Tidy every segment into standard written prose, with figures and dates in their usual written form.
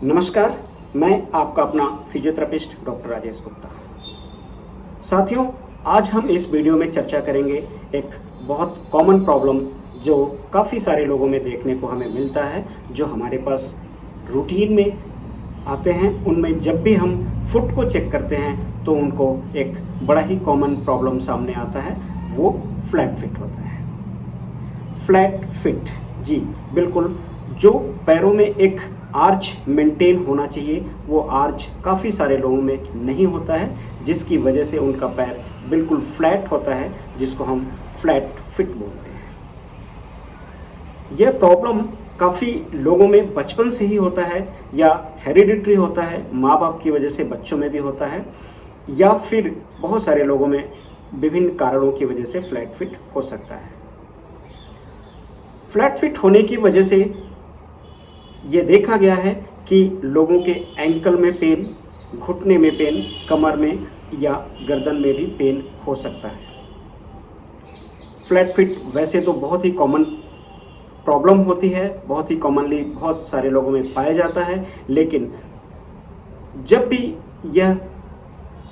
नमस्कार, मैं आपका अपना फिजियोथेरेपिस्ट डॉक्टर राजेश गुप्ता। साथियों, आज हम इस वीडियो में चर्चा करेंगे एक बहुत कॉमन प्रॉब्लम जो काफ़ी सारे लोगों में देखने को हमें मिलता है, जो हमारे पास रूटीन में आते हैं। उनमें जब भी हम फुट को चेक करते हैं तो उनको एक बड़ा ही कॉमन प्रॉब्लम सामने आता है, वो फ्लैट फिट होता है। फ्लैट फिट, जी बिल्कुल, जो पैरों में एक आर्च मेंटेन होना चाहिए वो आर्च काफ़ी सारे लोगों में नहीं होता है, जिसकी वजह से उनका पैर बिल्कुल फ्लैट होता है, जिसको हम फ्लैट फिट बोलते हैं। यह प्रॉब्लम काफ़ी लोगों में बचपन से ही होता है, या हेरिडिटरी होता है, माँ बाप की वजह से बच्चों में भी होता है, या फिर बहुत सारे लोगों में विभिन्न कारणों की वजह से फ्लैट फिट हो सकता है। फ्लैट फिट होने की वजह से ये देखा गया है कि लोगों के एंकल में पेन, घुटने में पेन, कमर में या गर्दन में भी पेन हो सकता है। फ्लैट फिट वैसे तो बहुत ही कॉमन प्रॉब्लम होती है, बहुत ही कॉमनली बहुत सारे लोगों में पाया जाता है, लेकिन जब भी यह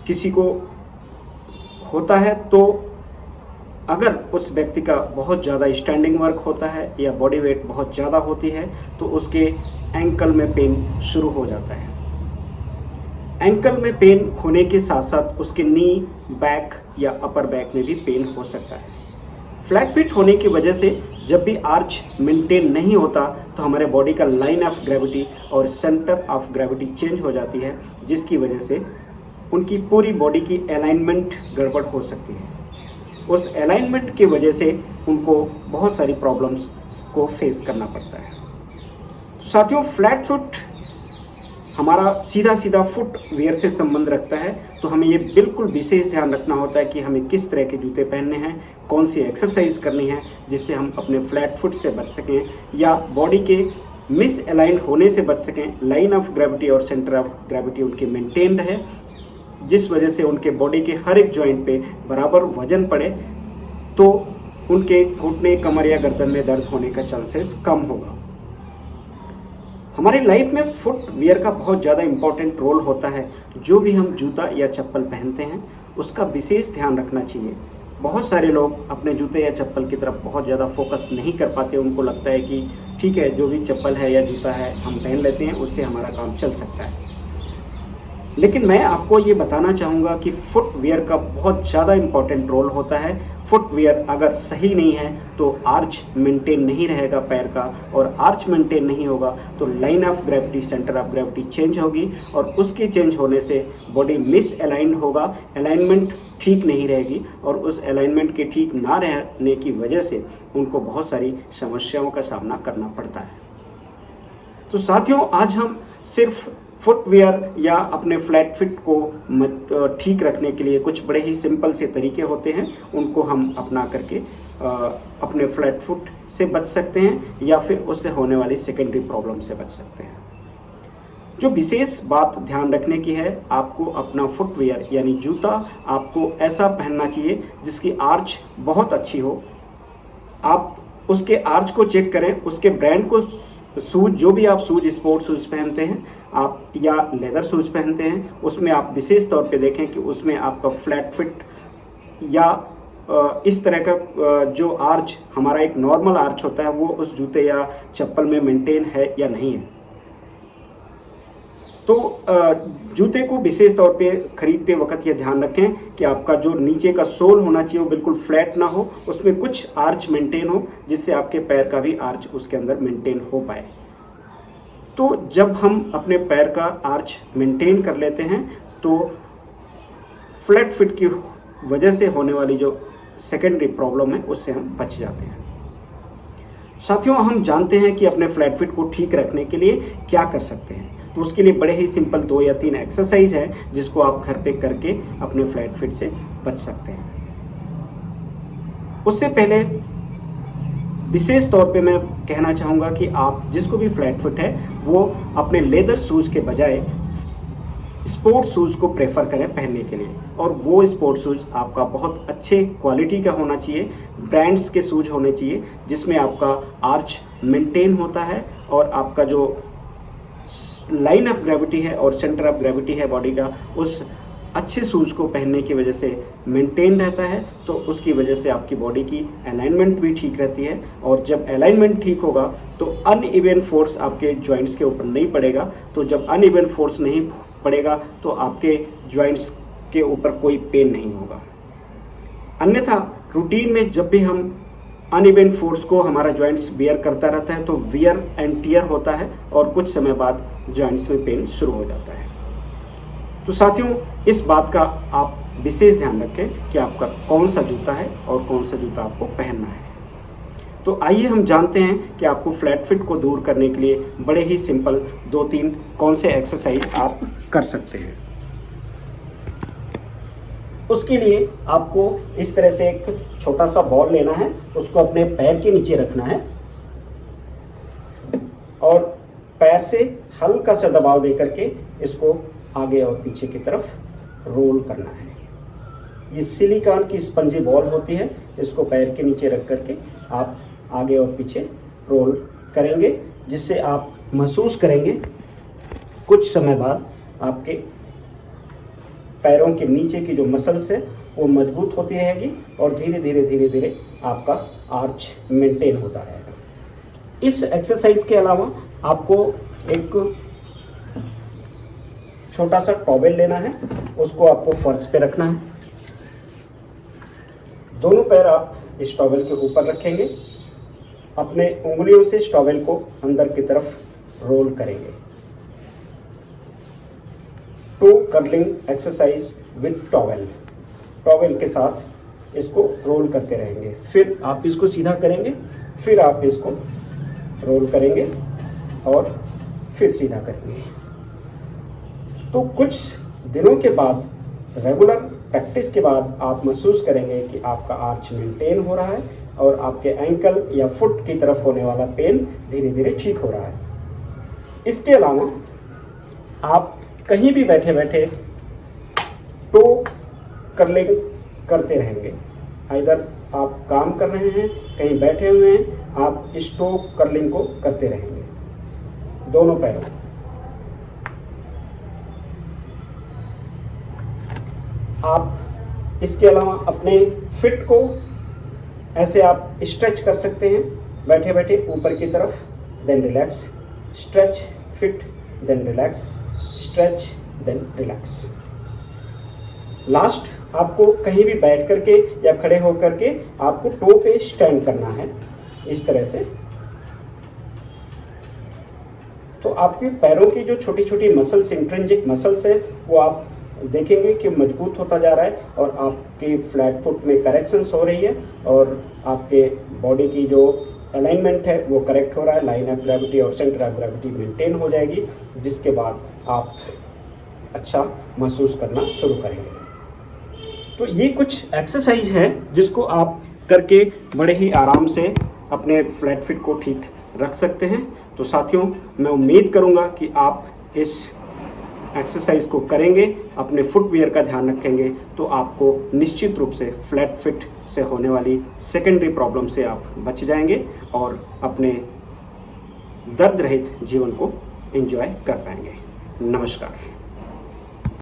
किसी को होता है तो अगर उस व्यक्ति का बहुत ज़्यादा स्टैंडिंग वर्क होता है या बॉडी वेट बहुत ज़्यादा होती है तो उसके एंकल में पेन शुरू हो जाता है। एंकल में पेन होने के साथ साथ उसके नी, बैक या अपर बैक में भी पेन हो सकता है। फ्लैट फिट होने की वजह से जब भी आर्च मेंटेन नहीं होता तो हमारे बॉडी का लाइन ऑफ ग्रेविटी और सेंटर ऑफ ग्रेविटी चेंज हो जाती है, जिसकी वजह से उनकी पूरी बॉडी की अलाइनमेंट गड़बड़ हो सकती है। उस अलाइनमेंट की वजह से उनको बहुत सारी प्रॉब्लम्स को फेस करना पड़ता है। साथियों, फ्लैट फुट हमारा सीधा सीधा फुट वेयर से संबंध रखता है, तो हमें ये बिल्कुल विशेष ध्यान रखना होता है कि हमें किस तरह के जूते पहनने हैं, कौन सी एक्सरसाइज करनी है जिससे हम अपने फ्लैट फुट से बच सकें या बॉडी के मिस अलाइन होने से बच सकें। लाइन ऑफ ग्रेविटी और सेंटर ऑफ ग्रेविटी उनकी मेंटेन रहे, जिस वजह से उनके बॉडी के हर एक जॉइंट पे बराबर वजन पड़े, तो उनके घुटने, कमर या गर्दन में दर्द होने का चांसेस कम होगा। हमारी लाइफ में फुटवियर का बहुत ज़्यादा इम्पॉर्टेंट रोल होता है। जो भी हम जूता या चप्पल पहनते हैं उसका विशेष ध्यान रखना चाहिए। बहुत सारे लोग अपने जूते या चप्पल की तरफ बहुत ज़्यादा फोकस नहीं कर पाते। उनको लगता है कि ठीक है, जो भी चप्पल है या जूता है हम पहन लेते हैं, उससे हमारा काम चल सकता है। लेकिन मैं आपको ये बताना चाहूँगा कि फुटवियर का बहुत ज़्यादा इम्पॉर्टेंट रोल होता है। फुटवियर अगर सही नहीं है तो आर्च मेंटेन नहीं रहेगा पैर का, और आर्च मेंटेन नहीं होगा तो line of gravity, centre of gravity change होगी, और उसके चेंज होने से बॉडी मिस अलाइंड होगा, अलाइनमेंट ठीक नहीं रहेगी, और उस अलाइनमेंट के ठीक ना रहने की वजह से उनको बहुत सारी समस्याओं का सामना करना पड़ता है। तो साथियों, आज हम सिर्फ फुटवियर या अपने फ्लैट फिट को ठीक रखने के लिए कुछ बड़े ही सिंपल से तरीके होते हैं, उनको हम अपना करके अपने फ्लैट फुट से बच सकते हैं या फिर उससे होने वाली सेकेंडरी प्रॉब्लम से बच सकते हैं। जो विशेष बात ध्यान रखने की है, आपको अपना फुटवियर यानी जूता आपको ऐसा पहनना चाहिए जिसकी आर्च बहुत अच्छी हो। आप उसके आर्च को चेक करें, उसके ब्रांड को, शूज, जो भी आप शूज, स्पोर्ट्स शूज पहनते हैं आप या लेदर शूज पहनते हैं, उसमें आप विशेष तौर पे देखें कि उसमें आपका फ्लैट फिट या इस तरह का जो आर्च, हमारा एक नॉर्मल आर्च होता है, वो उस जूते या चप्पल में मेंटेन है या नहीं है। तो जूते को विशेष तौर पे खरीदते वक्त यह ध्यान रखें कि आपका जो नीचे का सोल होना चाहिए वो बिल्कुल फ्लैट ना हो, उसमें कुछ आर्च मेंटेन हो, जिससे आपके पैर का भी आर्च उसके अंदर मेंटेन हो पाए। तो जब हम अपने पैर का आर्च मेंटेन कर लेते हैं तो फ्लैट फिट की वजह से होने वाली जो सेकेंडरी प्रॉब्लम है उससे हम बच जाते हैं। साथियों, हम जानते हैं कि अपने फ्लैट फिट को ठीक रखने के लिए क्या कर सकते हैं। तो उसके लिए बड़े ही सिंपल 2 या 3 एक्सरसाइज है जिसको आप घर पे करके अपने फ्लैट फिट से बच सकते हैं। उससे पहले विशेष तौर पे मैं कहना चाहूँगा कि आप जिसको भी फ्लैट फुट है वो अपने लेदर शूज़ के बजाय स्पोर्ट्स शूज़ को प्रेफर करें पहनने के लिए, और वो स्पोर्ट्स शूज़ आपका बहुत अच्छे क्वालिटी का होना चाहिए, ब्रांड्स के शूज़ होने चाहिए जिसमें आपका आर्च मेंटेन होता है और आपका जो लाइन ऑफ ग्रेविटी है और सेंटर ऑफ ग्रेविटी है बॉडी का, उस अच्छे शूज़ को पहनने की वजह से मेंटेन रहता है। तो उसकी वजह से आपकी बॉडी की अलाइनमेंट भी ठीक रहती है, और जब अलाइनमेंट ठीक होगा तो अनइवन फोर्स आपके जॉइंट्स के ऊपर नहीं पड़ेगा। तो जब अनइवन फोर्स नहीं पड़ेगा तो आपके जॉइंट्स के ऊपर कोई पेन नहीं होगा। अन्यथा रूटीन में जब भी हम अनइवन फोर्स को हमारा जॉइंट्स बियर करता रहता है तो वियर एंड टियर होता है और कुछ समय बाद जॉइंट्स में पेन शुरू हो जाता है। तो साथियों, इस बात का आप विशेष ध्यान रखें कि आपका कौन सा जूता है और कौन सा जूता आपको पहनना है। तो आइए हम जानते हैं कि आपको फ्लैट फिट को दूर करने के लिए बड़े ही सिंपल 2-3 कौन से एक्सरसाइज आप कर सकते हैं। उसके लिए आपको इस तरह से एक छोटा सा बॉल लेना है, उसको अपने पैर के नीचे रखना है और पैर से हल्का सा दबाव दे करके इसको आगे और पीछे की तरफ रोल करना है। ये सिलिकॉन की स्पंजी बॉल होती है, इसको पैर के नीचे रख करके आप आगे और पीछे रोल करेंगे, जिससे आप महसूस करेंगे कुछ समय बाद आपके पैरों के नीचे की जो मसल्स है वो मजबूत होती रहेगी और धीरे धीरे आपका आर्च मेंटेन होता रहेगा। इस एक्सरसाइज के अलावा आपको एक छोटा सा टॉवेल लेना है, उसको आपको फर्श पे रखना है। दोनों पैर आप इस टॉवेल के ऊपर रखेंगे, अपने उंगलियों से इस टॉवेल को अंदर की तरफ रोल करेंगे। Toe curling exercise with towel, towel के साथ इसको रोल करते रहेंगे। फिर आप इसको सीधा करेंगे, फिर आप इसको रोल करेंगे और फिर सीधा करेंगे। तो कुछ दिनों के बाद, रेगुलर प्रैक्टिस के बाद आप महसूस करेंगे कि आपका आर्च मेंटेन हो रहा है और आपके एंकल या फुट की तरफ होने वाला पेन धीरे धीरे ठीक हो रहा है। इसके अलावा आप कहीं भी बैठे बैठे टो कर्लिंग करते रहेंगे। इधर आप काम कर रहे हैं, कहीं बैठे हुए हैं, आप इस टो कर्लिंग को करते रहेंगे दोनों पैरों। आप इसके अलावा अपने फिट को ऐसे आप स्ट्रेच कर सकते हैं, बैठे बैठे ऊपर की तरफ, then relax, stretch feet, then relax, stretch, then relax. Last आपको कहीं भी बैठ करके या खड़े होकर के आपको टो पे स्टैंड करना है इस तरह से। तो आपके पैरों की जो छोटी छोटी मसल्स, इंट्रिंसिक मसल्स है, वो आप देखेंगे कि मजबूत होता जा रहा है और आपकी फ्लैट फुट में करेक्शंस हो रही है और आपके बॉडी की जो अलाइनमेंट है वो करेक्ट हो रहा है। लाइन ऑफ ग्रेविटी और सेंटर ऑफ ग्रेविटी मेंटेन हो जाएगी, जिसके बाद आप अच्छा महसूस करना शुरू करेंगे। तो ये कुछ एक्सरसाइज है जिसको आप करके बड़े ही आराम से अपने फ्लैट फिट को ठीक रख सकते हैं। तो साथियों, मैं उम्मीद करूंगा कि आप इस एक्सरसाइज को करेंगे, अपने फुटवियर का ध्यान रखेंगे, तो आपको निश्चित रूप से फ्लैट फिट से होने वाली सेकेंडरी प्रॉब्लम से आप बच जाएंगे और अपने दर्द रहित जीवन को एंजॉय कर पाएंगे। नमस्कार।